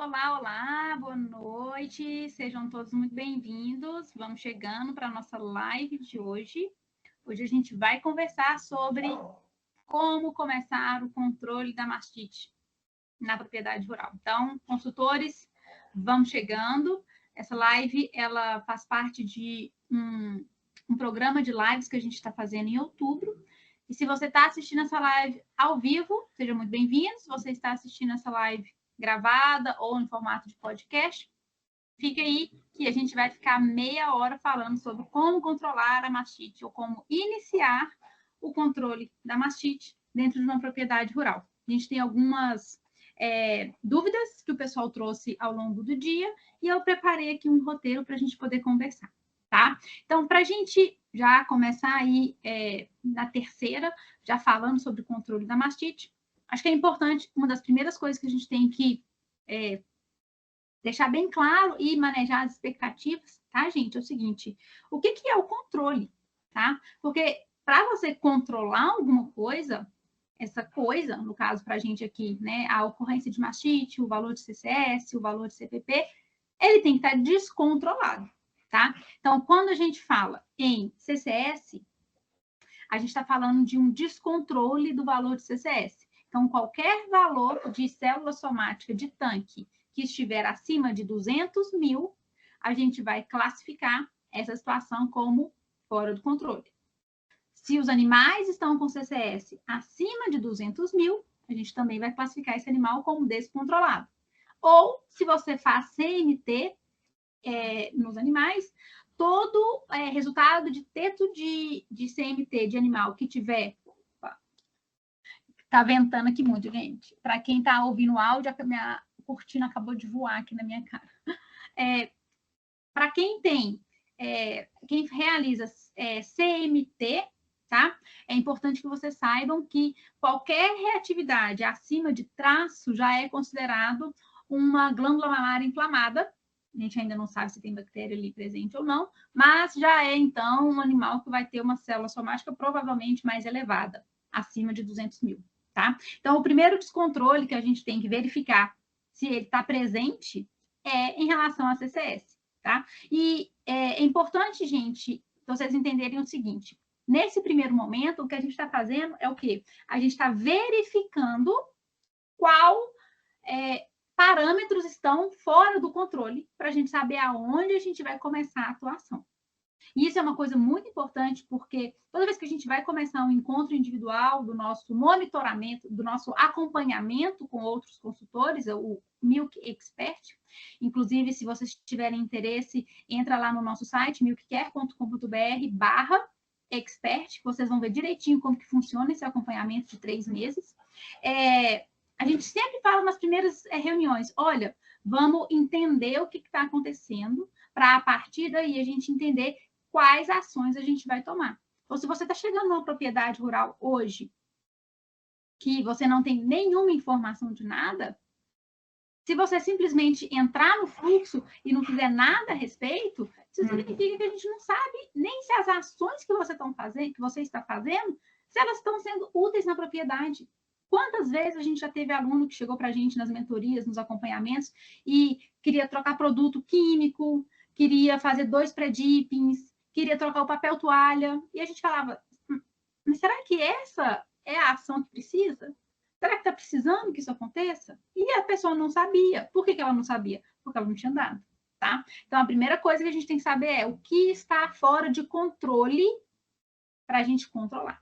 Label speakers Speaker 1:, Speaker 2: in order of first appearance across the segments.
Speaker 1: Olá, olá, boa noite, sejam todos muito bem-vindos. Vamos chegando para a nossa live de hoje. Hoje a gente vai conversar sobre como começar o controle da mastite na propriedade rural. Então, consultores, vamos chegando. Essa live, ela faz parte de um programa de lives que a gente está fazendo em outubro. E se você está assistindo essa live ao vivo, seja muito bem-vindo. Se você está assistindo essa live gravada ou em formato de podcast, fica aí que a gente vai ficar meia hora falando sobre como controlar a mastite ou como iniciar o controle da mastite dentro de uma propriedade rural. A gente tem algumas dúvidas que o pessoal trouxe ao longo do dia e eu preparei aqui um roteiro para a gente poder conversar, tá? Então, para a gente já começar aí na terceira, já falando sobre o controle da mastite, acho que é importante, uma das primeiras coisas que a gente tem que deixar bem claro e manejar as expectativas, tá, gente? É o seguinte, o que é o controle, tá? Porque para você controlar alguma coisa, essa coisa, no caso para a gente aqui, né, a ocorrência de mastite, o valor de CCS, o valor de CPP, ele tem que estar descontrolado, tá? Então, quando a gente fala em CCS, a gente está falando de um descontrole do valor de CCS. Então, qualquer valor de célula somática de tanque que estiver acima de 200 mil, a gente vai classificar essa situação como fora do controle. Se os animais estão com CCS acima de 200 mil, a gente também vai classificar esse animal como descontrolado. Ou, se você faz CMT nos animais, todo resultado de teto de CMT de animal que tiver... Tá ventando aqui muito, gente. Para quem está ouvindo o áudio, a minha cortina acabou de voar aqui na minha cara. Para quem tem, quem realiza CMT, tá? É importante que vocês saibam que qualquer reatividade acima de traço já é considerado uma glândula mamária inflamada. A gente ainda não sabe se tem bactéria ali presente ou não, mas já é, então, um animal que vai ter uma célula somática provavelmente mais elevada, acima de 200 mil, tá? Então, o primeiro descontrole que a gente tem que verificar se ele está presente é em relação à CCS, tá? E é importante, gente, vocês entenderem o seguinte, nesse primeiro momento, o que a gente está fazendo é o quê? A gente está verificando qual parâmetros estão fora do controle para a gente saber aonde a gente vai começar a atuação. E isso é uma coisa muito importante, porque toda vez que a gente vai começar um encontro individual do nosso monitoramento, do nosso acompanhamento com outros consultores, o Milk Expert, inclusive, se vocês tiverem interesse, entra lá no nosso site, milkcare.com.br/expert, vocês vão ver direitinho como que funciona esse acompanhamento de 3 meses. A gente sempre fala nas primeiras reuniões, olha, vamos entender o que está acontecendo, para a partir daí a gente entender quais ações a gente vai tomar. Ou se você está chegando numa propriedade rural hoje, que você não tem nenhuma informação de nada, se você simplesmente entrar no fluxo e não fizer nada a respeito, isso significa que a gente não sabe nem se as ações que você está fazendo, se elas estão sendo úteis na propriedade. Quantas vezes a gente já teve aluno que chegou para a gente nas mentorias, nos acompanhamentos, e queria trocar produto químico, queria fazer 2 pré-dippings, queria trocar o papel toalha, e a gente falava, mas será que essa é a ação que precisa? Será que está precisando que isso aconteça? E a pessoa não sabia. Por que ela não sabia? Porque ela não tinha dado, tá? Então, a primeira coisa que a gente tem que saber é o que está fora de controle para a gente controlar,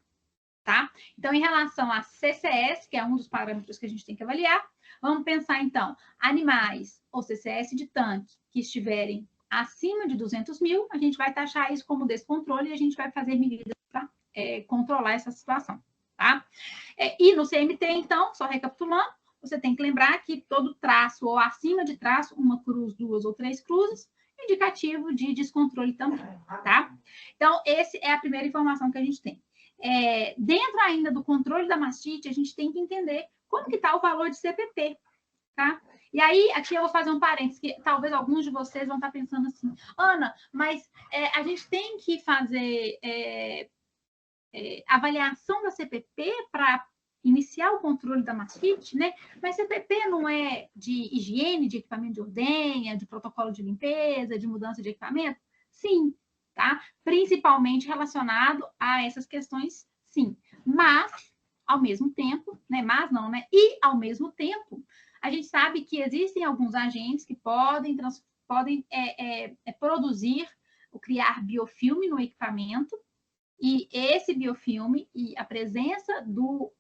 Speaker 1: tá? Então, em relação a CCS, que é um dos parâmetros que a gente tem que avaliar, vamos pensar, então, animais ou CCS de tanque que estiverem acima de 200 mil, a gente vai taxar isso como descontrole e a gente vai fazer medidas para controlar essa situação, tá? E no CMT, então, só recapitulando, você tem que lembrar que todo traço ou acima de traço, uma cruz, 2 ou 3 cruzes, indicativo de descontrole também, tá? Então, essa é a primeira informação que a gente tem. Dentro ainda do controle da mastite, a gente tem que entender como que está o valor de CPP, tá? E aí, aqui eu vou fazer um parênteses, que talvez alguns de vocês vão estar pensando assim, Ana, mas a gente tem que fazer avaliação da CPP para iniciar o controle da mastite, né? Mas CPP não é de higiene, de equipamento de ordenha, de protocolo de limpeza, de mudança de equipamento? Sim, tá? Principalmente relacionado a essas questões, sim. Mas, ao mesmo tempo, né? Mas não, né? E, ao mesmo tempo, a gente sabe que existem alguns agentes que podem produzir ou criar biofilme no equipamento, e esse biofilme e a presença do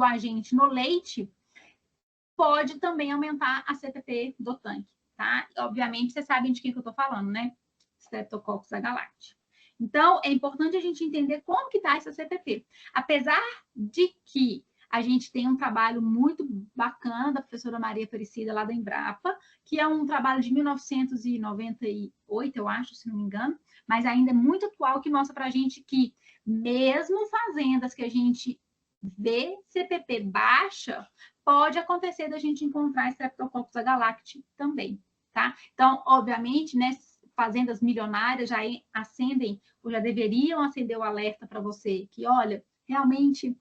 Speaker 1: agente no leite pode também aumentar a CPP do tanque, tá? Obviamente, vocês sabem de que eu estou falando, né? Streptococcus agalacti. Então, é importante a gente entender como que está essa CPP. Apesar de que a gente tem um trabalho muito bacana da professora Maria Aparecida, lá da Embrapa, que é um trabalho de 1998, eu acho, se não me engano, mas ainda é muito atual, que mostra para a gente que, mesmo fazendas que a gente vê CPP baixa, pode acontecer da gente encontrar Streptococcus agalacti também, tá? Então, obviamente, né, fazendas milionárias já acendem, ou já deveriam acender o alerta para você, que, olha, realmente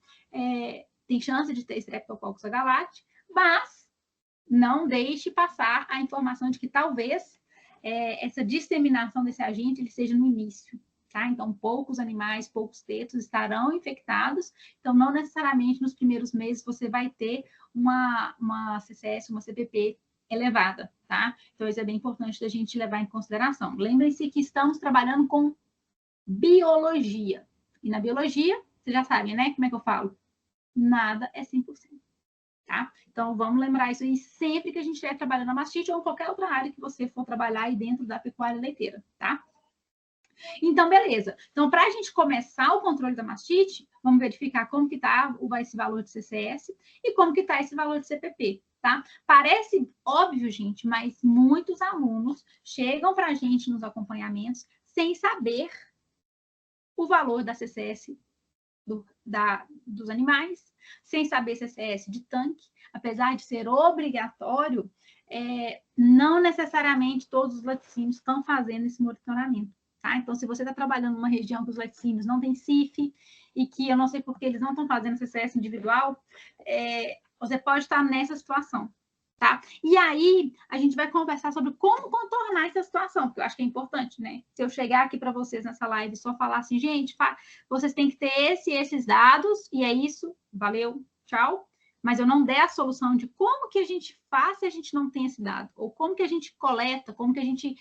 Speaker 1: tem chance de ter Streptococcus agalacti, mas não deixe passar a informação de que talvez essa disseminação desse agente ele seja no início, tá? Então, poucos animais, poucos tetos estarão infectados, então não necessariamente nos primeiros meses você vai ter uma CCS, uma CPP elevada, tá? Então, isso é bem importante da gente levar em consideração. Lembrem-se que estamos trabalhando com biologia, e na biologia, vocês já sabem, né? Como é que eu falo? Nada é 100%. Tá? Então, vamos lembrar isso aí sempre que a gente estiver trabalhando na mastite ou em qualquer outra área que você for trabalhar aí dentro da pecuária leiteira, tá? Então, beleza. Então, para a gente começar o controle da mastite, vamos verificar como que está esse valor de CCS e como que está esse valor de CPP, tá? Parece óbvio, gente, mas muitos alunos chegam para a gente nos acompanhamentos sem saber o valor da CCS dos animais, sem saber CCS de tanque, apesar de ser obrigatório, não necessariamente todos os laticínios estão fazendo esse monitoramento, tá? Então, se você está trabalhando numa região que os laticínios não têm CIF e que eu não sei por que eles não estão fazendo CCS individual, você pode estar nessa situação, tá? E aí, a gente vai conversar sobre como contornar essa situação, porque eu acho que é importante, né? Se eu chegar aqui para vocês nessa live e só falar assim, gente, vocês têm que ter esses dados, e é isso, valeu, tchau. Mas eu não der a solução de como que a gente faz se a gente não tem esse dado, ou como que a gente coleta, como que a gente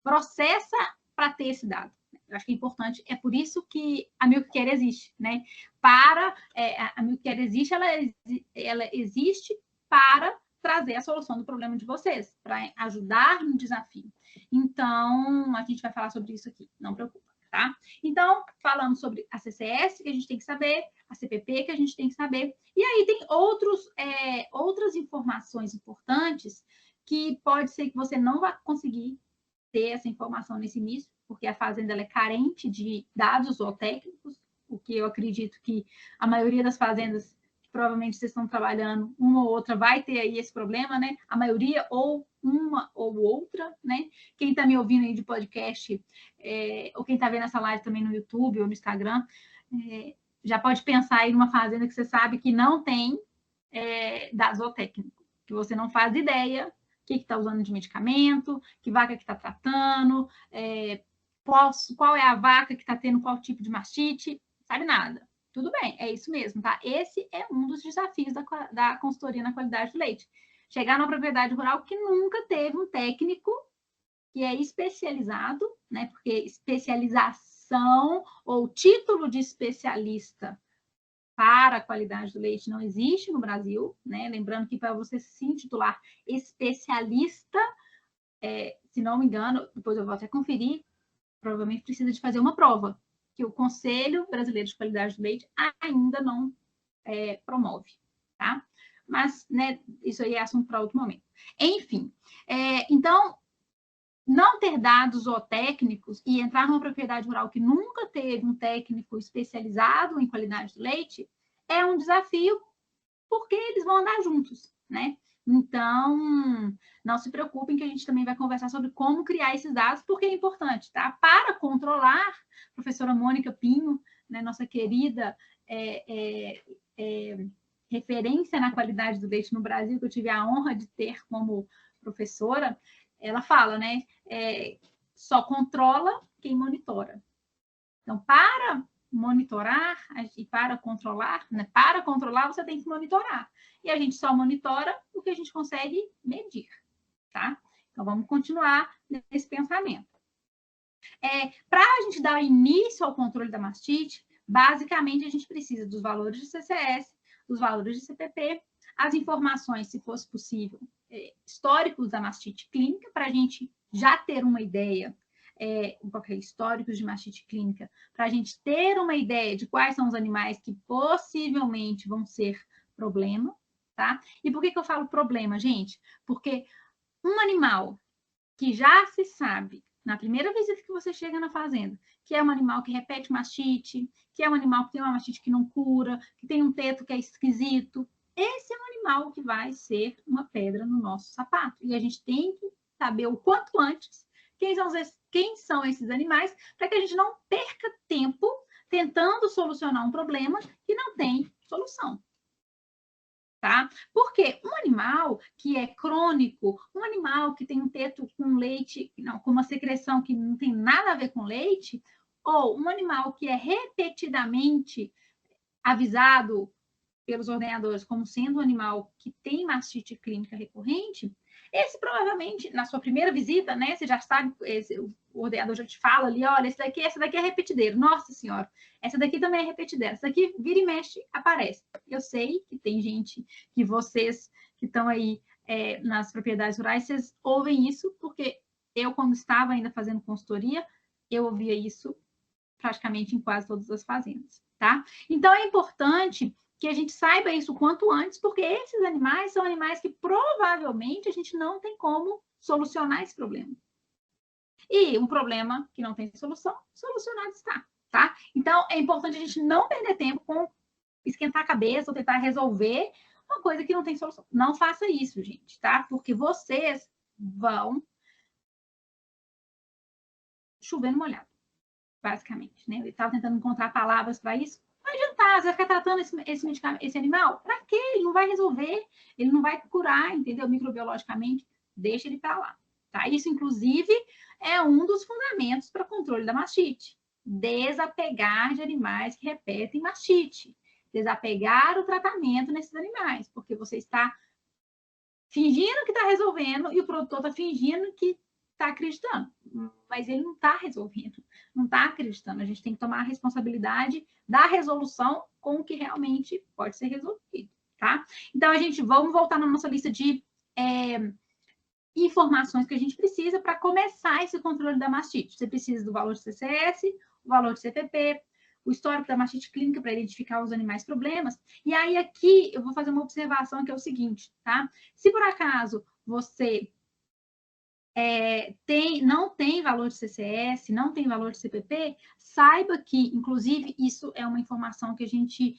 Speaker 1: processa para ter esse dado. Eu acho que é importante, é por isso que a Milk-Care existe, né? A Milk-Care existe, ela existe para trazer a solução do problema de vocês, para ajudar no desafio. Então, a gente vai falar sobre isso aqui, não preocupa, tá? Então, falamos sobre a CCS, que a gente tem que saber, a CPP, que a gente tem que saber, e aí tem outras informações importantes que pode ser que você não vá conseguir ter essa informação nesse início, porque a fazenda é carente de dados zootécnicos, o que eu acredito que a maioria das fazendas que provavelmente vocês estão trabalhando, uma ou outra vai ter aí esse problema, né? A maioria ou uma ou outra, né? Quem está me ouvindo aí de podcast, ou quem está vendo essa live também no YouTube ou no Instagram, já pode pensar aí numa fazenda que você sabe que não tem dados zootécnicos, que você não faz ideia o que está usando de medicamento, que vaca que está tratando, qual é a vaca que está tendo qual tipo de mastite, sabe nada. Tudo bem, é isso mesmo, tá? Esse é um dos desafios da consultoria na qualidade do leite. Chegar numa propriedade rural que nunca teve um técnico que é especializado, né? Porque especialização ou título de especialista para a qualidade do leite não existe no Brasil, né? Lembrando que para você se intitular especialista, se não me engano, depois eu vou até conferir, provavelmente precisa de fazer uma prova, que o Conselho Brasileiro de Qualidade do Leite ainda não promove, tá? Mas, né, isso aí é assunto para outro momento. Enfim, então, não ter dados zootécnicos e entrar numa propriedade rural que nunca teve um técnico especializado em qualidade do leite é um desafio, porque eles vão andar juntos, né? Então, não se preocupem que a gente também vai conversar sobre como criar esses dados, porque é importante, tá? Para controlar, a professora Mônica Pinho, né, nossa querida referência na qualidade do leite no Brasil, que eu tive a honra de ter como professora, ela fala, né, só controla quem monitora. Então, para monitorar e para controlar, né, para controlar você tem que monitorar. E a gente só monitora o que a gente consegue medir, tá? Então, vamos continuar nesse pensamento. Para a gente dar início ao controle da mastite, basicamente a gente precisa dos valores de CCS, dos valores de CPP, as informações, se fosse possível, históricos da mastite clínica, para a gente já ter uma ideia, históricos de mastite clínica, para a gente ter uma ideia de quais são os animais que possivelmente vão ser problema, tá? E por que eu falo problema, gente? Porque um animal que já se sabe, na primeira visita que você chega na fazenda, que é um animal que repete mastite, que é um animal que tem uma mastite que não cura, que tem um teto que é esquisito, esse é um animal que vai ser uma pedra no nosso sapato. E a gente tem que saber o quanto antes quem são esses animais, para que a gente não perca tempo tentando solucionar um problema que não tem solução. Tá? Porque um animal que é crônico, um animal que tem um teto com leite, não, com uma secreção que não tem nada a ver com leite, ou um animal que é repetidamente avisado pelos ordenadores como sendo um animal que tem mastite clínica recorrente, esse provavelmente, na sua primeira visita, né, você já sabe, o ordenador já te fala ali, olha, essa daqui é repetideiro. Nossa senhora, essa daqui também é repetideira. Essa daqui vira e mexe, aparece. Eu sei que tem gente, que vocês que estão aí nas propriedades rurais, vocês ouvem isso, porque eu, quando estava ainda fazendo consultoria, eu ouvia isso praticamente em quase todas as fazendas, tá? Então, é importante que a gente saiba isso o quanto antes, porque esses animais são animais que provavelmente a gente não tem como solucionar esse problema. E um problema que não tem solução, solucionado está, tá? Então, é importante a gente não perder tempo com esquentar a cabeça ou tentar resolver uma coisa que não tem solução. Não faça isso, gente, tá? Porque vocês vão chover no molhado, basicamente, né? Eu estava tentando encontrar palavras para isso. Não adiantar, você vai ficar tratando esse animal? Para quê? Ele não vai resolver, ele não vai curar, entendeu? Microbiologicamente, deixa ele para lá. Tá? Isso, inclusive, é um dos fundamentos para controle da mastite. Desapegar de animais que repetem mastite. Desapegar o tratamento nesses animais, porque você está fingindo que está resolvendo e o produtor está fingindo que está acreditando, mas ele não está resolvendo, não está acreditando. A gente tem que tomar a responsabilidade da resolução com o que realmente pode ser resolvido, tá? Então, vamos voltar na nossa lista de informações que a gente precisa para começar esse controle da mastite. Você precisa do valor de CCS, o valor de CPP, o histórico da mastite clínica para identificar os animais problemas. E aí, aqui, eu vou fazer uma observação que é o seguinte, tá? Se por acaso você não tem valor de CCS, não tem valor de CPP, saiba que, inclusive, isso é uma informação que a gente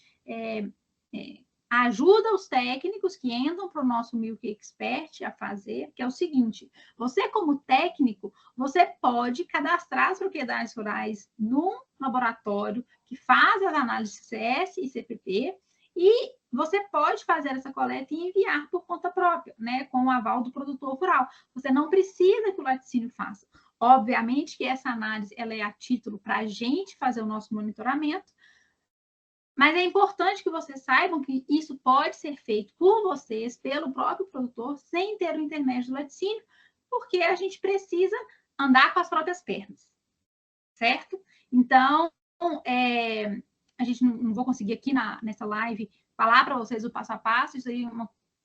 Speaker 1: ajuda os técnicos que entram para o nosso Milk Expert a fazer, que é o seguinte, você como técnico, você pode cadastrar as propriedades rurais num laboratório que faz as análises de CCS e CPP, e você pode fazer essa coleta e enviar por conta própria, né, com o aval do produtor rural. Você não precisa que o laticínio faça. Obviamente que essa análise ela é a título para a gente fazer o nosso monitoramento, mas é importante que vocês saibam que isso pode ser feito por vocês, pelo próprio produtor, sem ter o intermédio do laticínio, porque a gente precisa andar com as próprias pernas, certo? Então, a gente não vou conseguir aqui nessa live falar para vocês o passo a passo, isso aí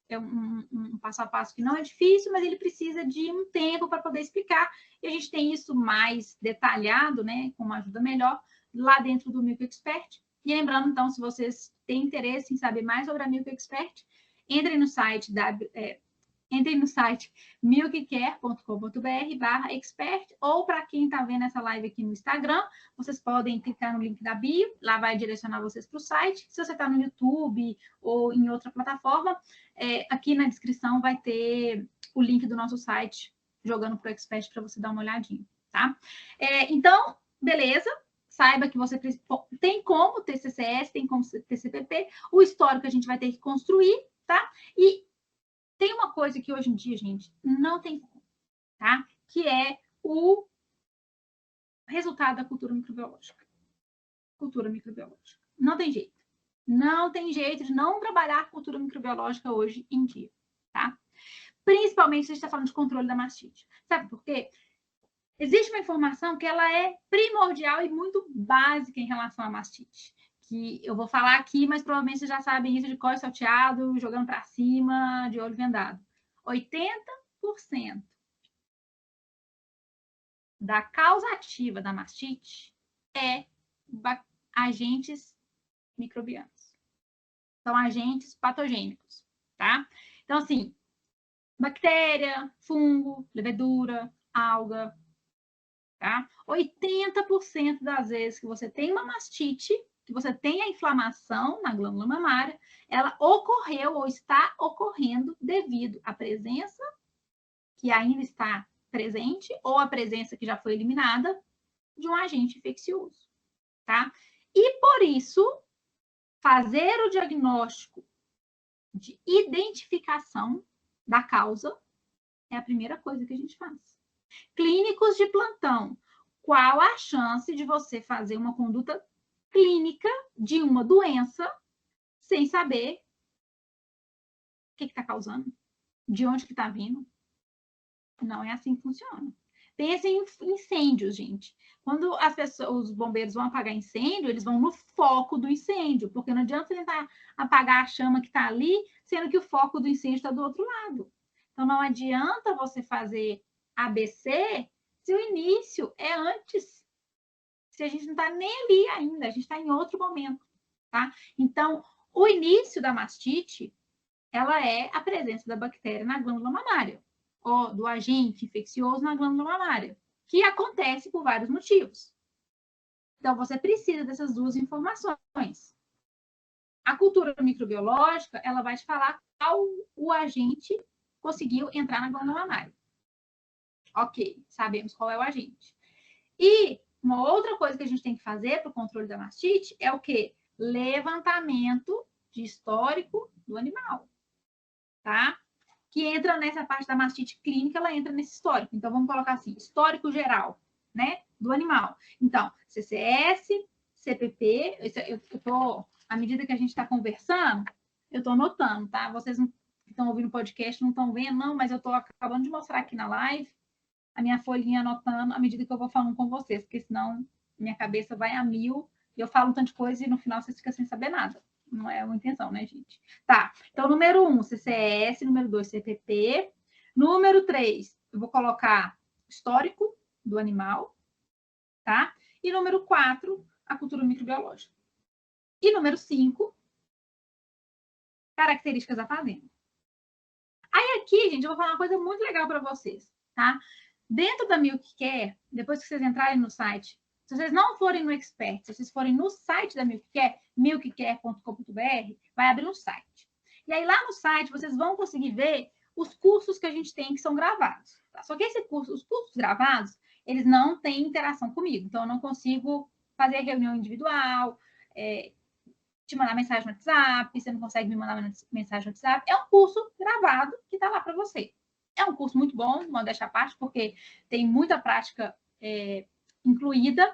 Speaker 1: é um passo a passo que não é difícil, mas ele precisa de um tempo para poder explicar, e a gente tem isso mais detalhado, né, com uma ajuda melhor, lá dentro do Milk Expert. E lembrando, então, se vocês têm interesse em saber mais sobre a Milk Expert, entrem no site milkcare.com.br/expert, ou para quem está vendo essa live aqui no Instagram, vocês podem clicar no link da bio, lá vai direcionar vocês para o site. Se você está no YouTube ou em outra plataforma, aqui na descrição vai ter o link do nosso site, jogando para o Expert para você dar uma olhadinha, tá? Então, beleza. saiba que você tem como ter CCS, tem como ter CPP, o histórico a gente vai ter que construir, tá? E tem uma coisa que hoje em dia, gente, não tem como, tá? Que é o resultado da cultura microbiológica. Cultura microbiológica. Não tem jeito. Não tem jeito de não trabalhar cultura microbiológica hoje em dia, tá? Principalmente se a gente está falando de controle da mastite. Sabe por quê? Existe uma informação que ela é primordial e muito básica em relação à mastite, que eu vou falar aqui, mas provavelmente vocês já sabem isso de cor salteado, jogando para cima, de olho vendado. 80% da causa ativa da mastite é agentes microbianos. São agentes patogênicos, tá? Então, assim, bactéria, fungo, levedura, alga, tá? 80% das vezes que você tem uma mastite, que você tem a inflamação na glândula mamária, ela ocorreu ou está ocorrendo devido à presença que ainda está presente ou a presença que já foi eliminada de um agente infeccioso, tá? E por isso, fazer o diagnóstico de identificação da causa é a primeira coisa que a gente faz. Clínicos de plantão, qual a chance de você fazer uma conduta clínica de uma doença sem saber o que está causando, de onde que está vindo? Não é assim que funciona. Pensem em incêndios, gente. Quando as pessoas, os bombeiros vão apagar incêndio, eles vão no foco do incêndio, porque não adianta tentar apagar a chama que está ali, sendo que o foco do incêndio está do outro lado. Então, não adianta você fazer ABC se o início é antes. Se a gente não está nem ali ainda, a gente está em outro momento, tá? Então, o início da mastite, ela é a presença da bactéria na glândula mamária, ou do agente infeccioso na glândula mamária, que acontece por vários motivos. Então, você precisa dessas duas informações. A cultura microbiológica, ela vai te falar qual o agente conseguiu entrar na glândula mamária. Ok, sabemos qual é o agente. E uma outra coisa que a gente tem que fazer para o controle da mastite é o quê? Levantamento de histórico do animal, tá? Que entra nessa parte da mastite clínica, ela entra nesse histórico. Então, vamos colocar assim, histórico geral, né, do animal. Então, CCS, CPP, à medida que a gente está conversando, eu estou anotando, tá? Vocês não estão ouvindo o podcast, não estão vendo, não, mas eu estou acabando de mostrar aqui na live a minha folhinha anotando à medida que eu vou falando com vocês, porque senão minha cabeça vai a mil e eu falo um tanto de coisa e no final vocês ficam sem saber nada. Não é uma intenção, né, gente? Tá, então número 1, CCS, número 2, CPP. Número 3, eu vou colocar histórico do animal, tá? E número 4, a cultura microbiológica. E número 5, características da fazenda. Aí aqui, gente, eu vou falar uma coisa muito legal para vocês, tá? Dentro da Milk Care, depois que vocês entrarem no site, se vocês não forem no Expert, se vocês forem no site da Milk Care, milkcare.com.br, vai abrir um site. E aí lá no site vocês vão conseguir ver os cursos que a gente tem que são gravados. Tá? Só que os cursos gravados, eles não têm interação comigo. Então, eu não consigo fazer reunião individual, te mandar mensagem no WhatsApp, você não consegue me mandar mensagem no WhatsApp. É um curso gravado que está lá para você. É um curso muito bom, modéstia à parte, porque tem muita prática incluída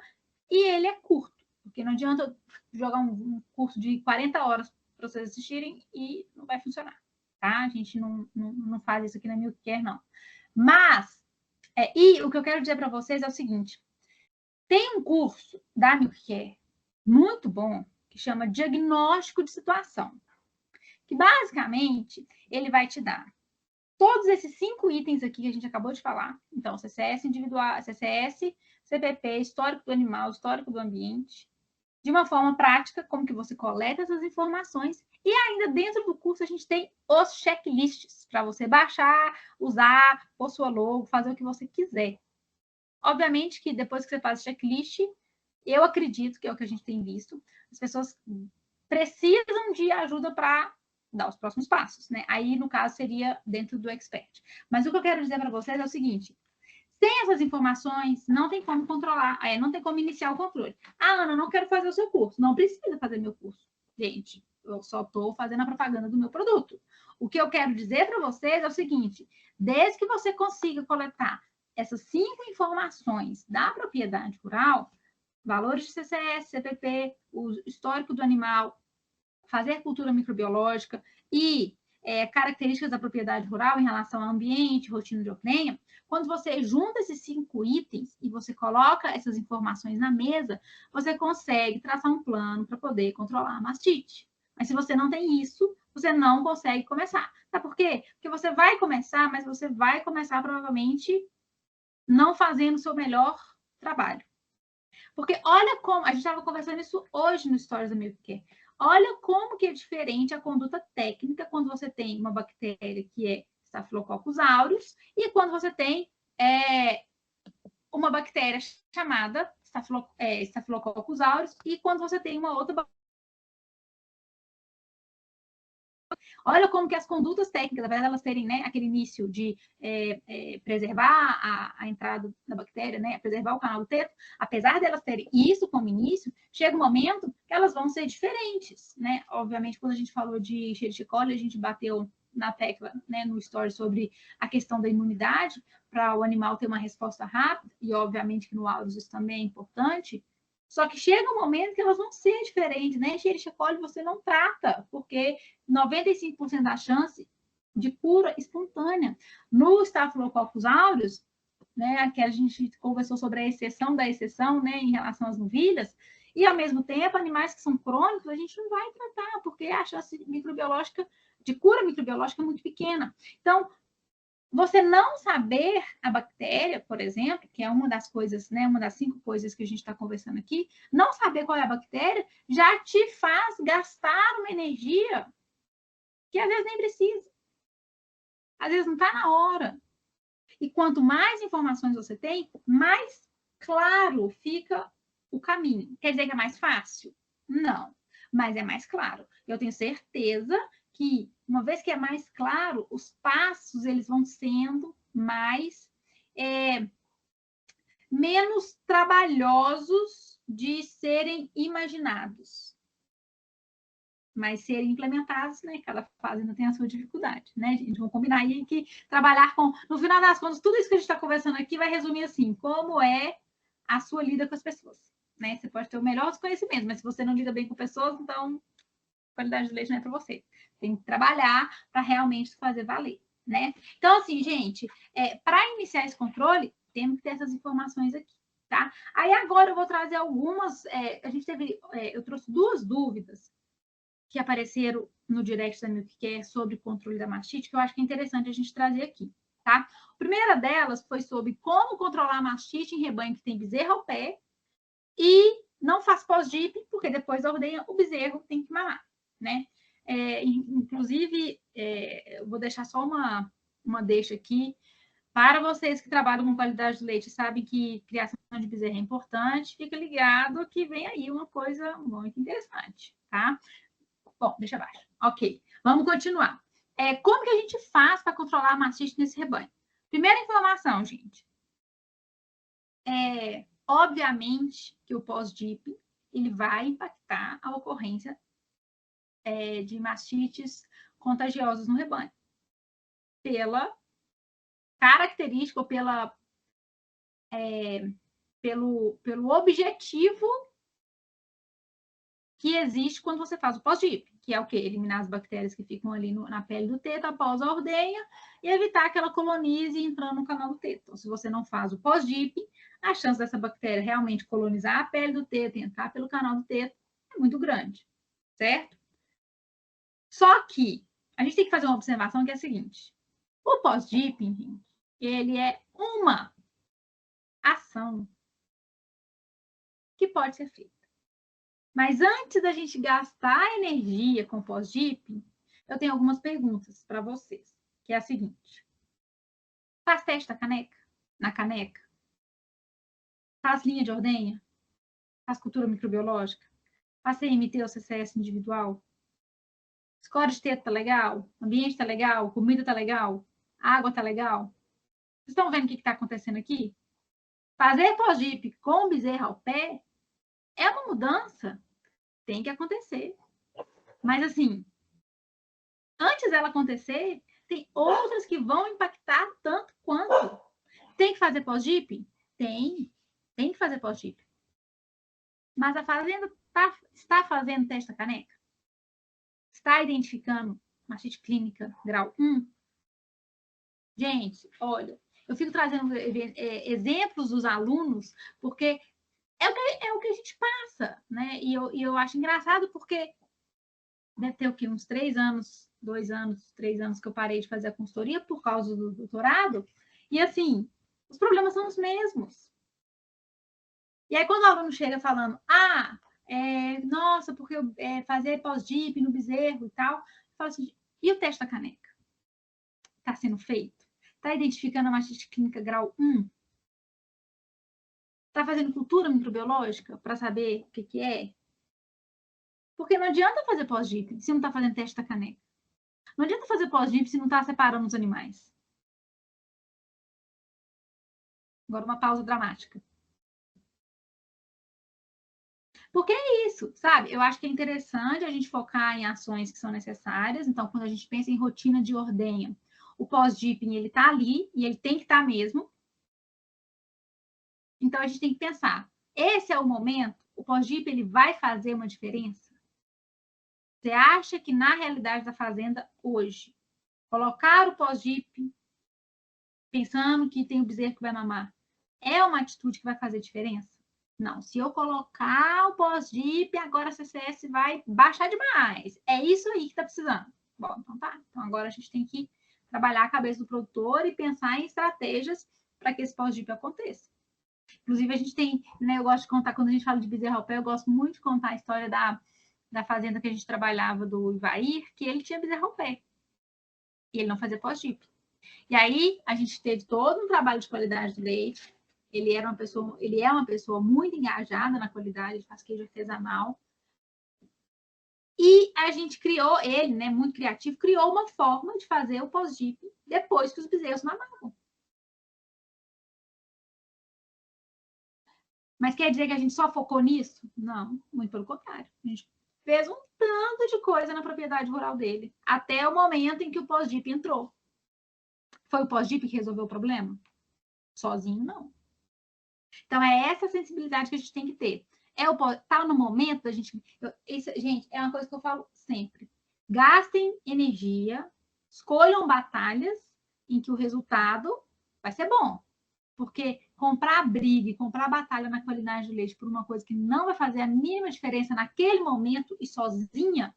Speaker 1: e ele é curto, porque não adianta jogar um curso de 40 horas para vocês assistirem e não vai funcionar, tá? A gente não faz isso aqui na Milk Care, não. Mas, e o que eu quero dizer para vocês é o seguinte, tem um curso da Milk Care muito bom, que chama Diagnóstico de Situação, que basicamente ele vai te dar todos esses 5 itens aqui que a gente acabou de falar. Então, CCS individual, CCS, CPP, histórico do animal, histórico do ambiente, de uma forma prática, como que você coleta essas informações. E ainda dentro do curso a gente tem os checklists para você baixar, usar, pôr sua logo, fazer o que você quiser. Obviamente que depois que você faz o checklist, eu acredito que é o que a gente tem visto, as pessoas precisam de ajuda para dar os próximos passos, né? Aí, no caso, seria dentro do Expert. Mas o que eu quero dizer para vocês é o seguinte, Sem essas informações, não tem como controlar, não tem como iniciar o controle. Ah, Ana, não quero fazer o seu curso. Não precisa fazer meu curso. Gente, eu só estou fazendo a propaganda do meu produto. O que eu quero dizer para vocês é o seguinte: desde que você consiga coletar essas 5 informações da propriedade rural, valores de CCS, CPP, o histórico do animal, fazer cultura microbiológica e características da propriedade rural em relação ao ambiente, rotina de ordenha, quando você junta esses 5 itens e você coloca essas informações na mesa, você consegue traçar um plano para poder controlar a mastite. Mas se você não tem isso, você não consegue começar. Sabe por quê? Porque você vai começar, mas você vai começar provavelmente não fazendo o seu melhor trabalho. Porque olha como, a gente estava conversando isso hoje no Stories do Milk. Olha como que é diferente a conduta técnica quando você tem uma bactéria que é Staphylococcus aureus e quando você tem uma bactéria chamada Staphylococcus aureus e quando você tem uma outra bactéria. Olha como que as condutas técnicas, apesar de elas terem, né, aquele início de preservar a entrada da bactéria, né, preservar o canal do teto, apesar de elas terem isso como início, chega um momento que elas vão ser diferentes, né? Obviamente, quando a gente falou de Escherichia coli, a gente bateu na tecla, né, no story sobre a questão da imunidade, para o animal ter uma resposta rápida, e obviamente que no Aureus isso também é importante. Só que chega um momento que elas vão ser diferentes, né? Escherichia coli você não trata, porque 95% da chance de cura espontânea. No Staphylococcus aureus, né, que a gente conversou sobre a exceção da exceção, né, em relação às novilhas, e ao mesmo tempo, animais que são crônicos, a gente não vai tratar, porque a chance microbiológica, de cura microbiológica é muito pequena. Então, você não saber a bactéria, por exemplo, que é uma das coisas, né, uma das 5 coisas que a gente está conversando aqui, não saber qual é a bactéria já te faz gastar uma energia que às vezes nem precisa. Às vezes não está na hora. E quanto mais informações você tem, mais claro fica o caminho. Quer dizer que é mais fácil? Não, mas é mais claro. Eu tenho certeza que, uma vez que é mais claro, os passos eles vão sendo mais menos trabalhosos de serem imaginados, mas serem implementados, né? Cada fase ainda tem a sua dificuldade, né, gente? Vamos combinar aí que trabalhar com, no final das contas, tudo isso que a gente está conversando aqui vai resumir assim, como é a sua lida com as pessoas, né? Você pode ter o melhor dos conhecimentos, mas se você não lida bem com pessoas, então qualidade de leite não é para você. Tem que trabalhar para realmente fazer valer, né? Então, assim, gente, para iniciar esse controle, temos que ter essas informações aqui, tá? Aí agora eu vou trazer algumas. A gente teve, eu trouxe 2 dúvidas que apareceram no direct da Milkcare sobre controle da mastite, que eu acho que é interessante a gente trazer aqui, tá? A primeira delas foi sobre como controlar a mastite em rebanho que tem bezerro ao pé e não faz pós-DIP, porque depois da ordenha o bezerro tem que mamar, né? Inclusive, eu vou deixar só uma deixa aqui. Para vocês que trabalham com qualidade de leite, sabem que criação de bezerro é importante, fica ligado que vem aí uma coisa muito interessante, tá? Bom, deixa abaixo. Ok, vamos continuar. Como que a gente faz para controlar a mastite nesse rebanho? Primeira informação, gente. Obviamente que o pós-DIP ele vai impactar a ocorrência de mastites contagiosas no rebanho. Pela característica ou pelo objetivo que existe quando você faz o pós-DIP, que é o quê? Eliminar as bactérias que ficam ali na pele do teto após a ordenha e evitar que ela colonize entrando no canal do teto. Então, se você não faz o pós-DIP, a chance dessa bactéria realmente colonizar a pele do teto e entrar pelo canal do teto é muito grande, certo? Só que a gente tem que fazer uma observação que é a seguinte: o pós-DIP, ele é uma ação que pode ser feita. Mas antes da gente gastar energia com pós-DIP, eu tenho algumas perguntas para vocês, que é a seguinte: faz teste da caneca? Na caneca? Faz linha de ordenha? Faz cultura microbiológica? Faz CMT ou CCS individual? Score de teto tá legal? Ambiente tá legal? Comida tá legal? Água tá legal? Vocês estão vendo o que está acontecendo aqui? Fazer pós-DIP com bezerro ao pé é uma mudança. Tem que acontecer. Mas, assim, antes dela acontecer, tem outras que vão impactar tanto quanto. Tem que fazer pós-DIP? Tem que fazer pós-DIP. Mas a fazenda está fazendo teste da caneca? Está identificando mastite clínica grau 1? Gente, olha, eu fico trazendo exemplos dos alunos, porque é o que a gente passa, né? E eu acho engraçado porque deve ter o quê? Uns 3 anos, 2 anos, 3 anos que eu parei de fazer a consultoria por causa do doutorado. E assim, os problemas são os mesmos. E aí, quando o aluno chega falando, nossa, porque eu fazer pós-DIP no bezerro e tal, eu falo assim, e o teste da caneca? Está sendo feito? Está identificando a mastite clínica grau 1? Está fazendo cultura microbiológica para saber o que é? Porque não adianta fazer pós-DIP se não está fazendo teste da caneca. Não adianta fazer pós-DIP se não está separando os animais. Agora, uma pausa dramática. Porque é isso, sabe? Eu acho que é interessante a gente focar em ações que são necessárias. Então, quando a gente pensa em rotina de ordenha, o pós-dipping, ele está ali e ele tem que estar mesmo. Então, a gente tem que pensar, esse é o momento, o pós-dip, ele vai fazer uma diferença? Você acha que na realidade da fazenda hoje, colocar o pós-dip, pensando que tem o bezerro que vai mamar, é uma atitude que vai fazer diferença? Não, se eu colocar o pós-dip, agora a CCS vai baixar demais. É isso aí que está precisando. Bom, então tá. Então agora a gente tem que trabalhar a cabeça do produtor e pensar em estratégias para que esse pós-dip aconteça. Inclusive, a gente tem, né, eu gosto de contar, quando a gente fala de bezerro ao pé, eu gosto muito de contar a história da fazenda que a gente trabalhava, do Ivair, que ele tinha bezerro ao pé. E ele não fazia pós-dip. E aí, a gente teve todo um trabalho de qualidade do leite. Ele é uma pessoa muito engajada na qualidade, ele faz queijo artesanal. E a gente criou, ele, né, muito criativo, criou uma forma de fazer o pós-dip depois que os bezerros mamavam. Mas quer dizer que a gente só focou nisso? Não, muito pelo contrário. A gente fez um tanto de coisa na propriedade rural dele, até o momento em que o pós-dip entrou. Foi o pós-dip que resolveu o problema? Sozinho, não. Então, é essa sensibilidade que a gente tem que ter. Tá no momento da gente... gente, é uma coisa que eu falo sempre. Gastem energia, escolham batalhas em que o resultado vai ser bom. Porque comprar briga e comprar batalha na qualidade do leite por uma coisa que não vai fazer a mínima diferença naquele momento e sozinha,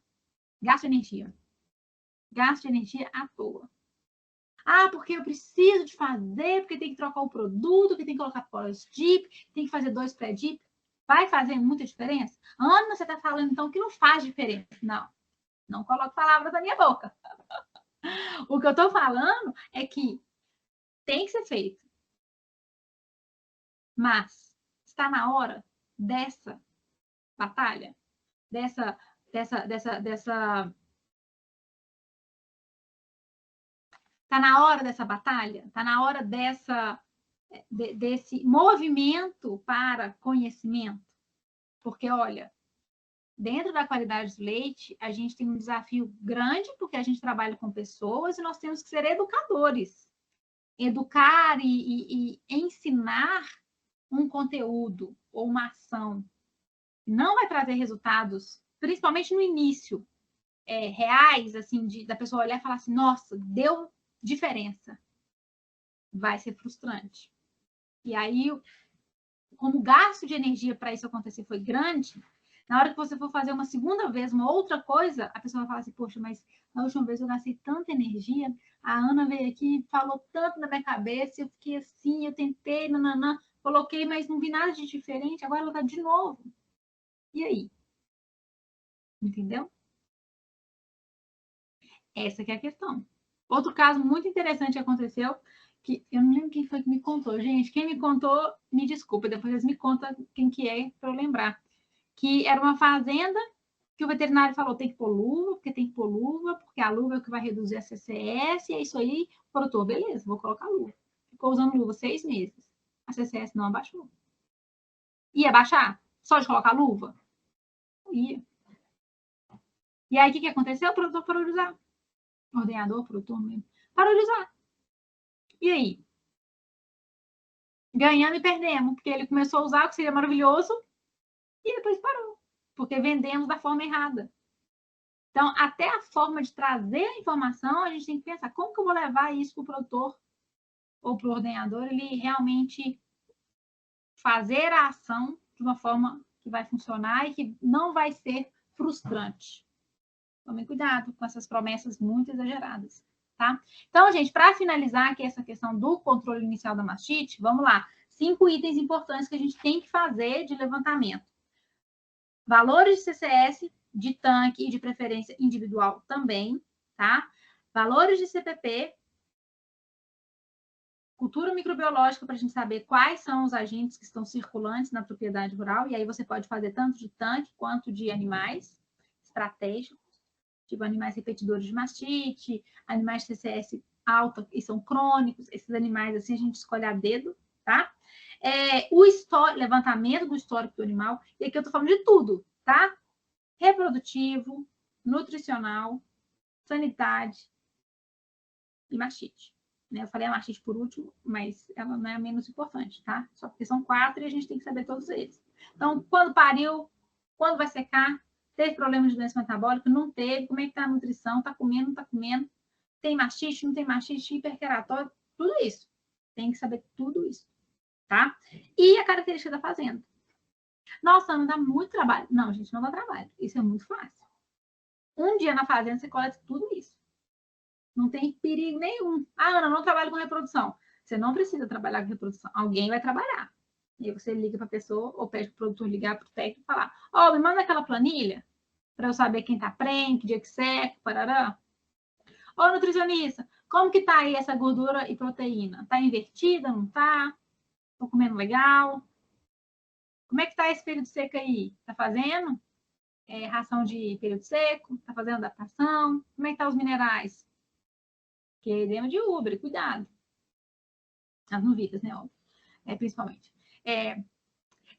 Speaker 1: gasta energia. Gasta energia à toa. Porque eu preciso de fazer, porque tem que trocar o produto, porque tem que colocar pós-dip, tem que fazer 2 pré-dip. Vai fazer muita diferença? Ana, você está falando então que não faz diferença. Não coloque palavras na minha boca. O que eu estou falando é que tem que ser feito. Mas está na hora dessa batalha, dessa tá na hora dessa batalha, tá na hora desse movimento para conhecimento. Porque, olha, dentro da qualidade do leite, a gente tem um desafio grande, porque a gente trabalha com pessoas e nós temos que ser educadores. Educar e ensinar um conteúdo ou uma ação não vai trazer resultados, principalmente no início, reais, assim, da pessoa olhar e falar assim, nossa, deu diferença. Vai ser frustrante. E aí, como o gasto de energia para isso acontecer foi grande, na hora que você for fazer uma segunda vez, uma outra coisa, a pessoa vai falar assim, poxa, mas na última vez eu gastei tanta energia, a Ana veio aqui, falou tanto na minha cabeça, eu fiquei assim, eu tentei, nananã, coloquei, mas não vi nada de diferente, agora ela tá de novo. E aí? Entendeu? Essa que é a questão. Outro caso muito interessante que aconteceu, que eu não lembro quem foi que me contou. Gente, quem me contou, me desculpa, depois eles me contam quem que é para eu lembrar. Que era uma fazenda que o veterinário falou, tem que pôr luva, porque a luva é o que vai reduzir a CCS, e é isso aí. O produtor, beleza, vou colocar luva. ficou usando luva 6 meses. A CCS não abaixou. Ia baixar? Só de colocar luva? Ia. E aí, o que aconteceu? O produtor parou de usar. O ordenador, o produtor mesmo, parou de usar. E aí? Ganhando e perdemos, porque ele começou a usar, o que seria maravilhoso, e depois parou, porque vendemos da forma errada. Então, até a forma de trazer a informação, a gente tem que pensar, como que eu vou levar isso para o produtor ou para o ordenador, ele realmente fazer a ação de uma forma que vai funcionar e que não vai ser frustrante. Tomem cuidado com essas promessas muito exageradas, tá? Então, gente, para finalizar aqui essa questão do controle inicial da mastite, vamos lá. 5 itens importantes que a gente tem que fazer de levantamento. Valores de CCS, de tanque e de preferência individual também, tá? Valores de CPP, cultura microbiológica para a gente saber quais são os agentes que estão circulantes na propriedade rural, e aí você pode fazer tanto de tanque quanto de animais estratégicos, tipo animais repetidores de mastite, animais de CCS alta e são crônicos, esses animais assim a gente escolhe a dedo, tá? O levantamento do histórico do animal, e aqui eu tô falando de tudo, tá? Reprodutivo, nutricional, sanidade e mastite. Eu falei a mastite por último, mas ela não é a menos importante, tá? Só porque são 4 e a gente tem que saber todos eles. Então, quando pariu, quando vai secar, teve problema de doença metabólica, não teve, como é que tá a nutrição, tá comendo, não tá comendo, tem mastite, não tem mastite, hiperkeratóide, tudo isso. Tem que saber tudo isso, tá? E a característica da fazenda. Nossa, não dá muito trabalho. Não, gente, não dá trabalho. Isso é muito fácil. Um dia na fazenda você coleta tudo isso. Não tem perigo nenhum. Ah, Ana, não trabalho com reprodução. Você não precisa trabalhar com reprodução. Alguém vai trabalhar. E aí você liga para a pessoa ou pede para o produtor ligar para o técnico e falar: ó, me manda aquela planilha para eu saber quem está prenhe, que dia que seca, parará. Ô, nutricionista, como que tá aí essa gordura e proteína? Tá invertida, não tá? Tô comendo legal? Como é que tá esse período seco aí? Tá fazendo? Ração de período seco? Tá fazendo adaptação? Como é que tá os minerais? Que demos de Uber, cuidado. As novitas, né? Óbvio. Principalmente.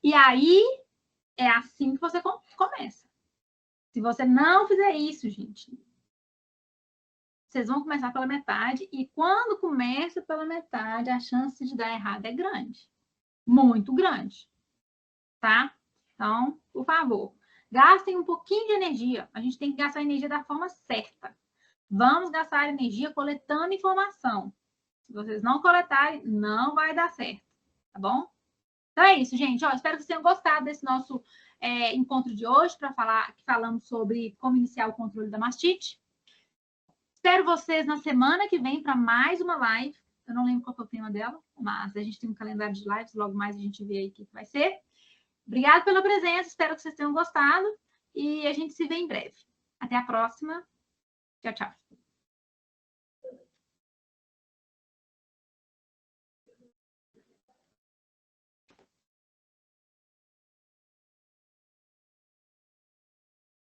Speaker 1: E aí, é assim que você começa. Se você não fizer isso, gente, vocês vão começar pela metade. E quando começa pela metade, a chance de dar errado é grande. Muito grande. Tá? Então, por favor, gastem um pouquinho de energia. A gente tem que gastar energia da forma certa. Vamos gastar energia coletando informação. Se vocês não coletarem, não vai dar certo. Tá bom? Então é isso, gente. Ó, espero que vocês tenham gostado desse nosso encontro de hoje para falar que falamos sobre como iniciar o controle da mastite. Espero vocês na semana que vem para mais uma live. Eu não lembro qual é o tema dela, mas a gente tem um calendário de lives. Logo mais a gente vê aí o que vai ser. Obrigada pela presença. Espero que vocês tenham gostado e a gente se vê em breve. Até a próxima. Tchau, tchau.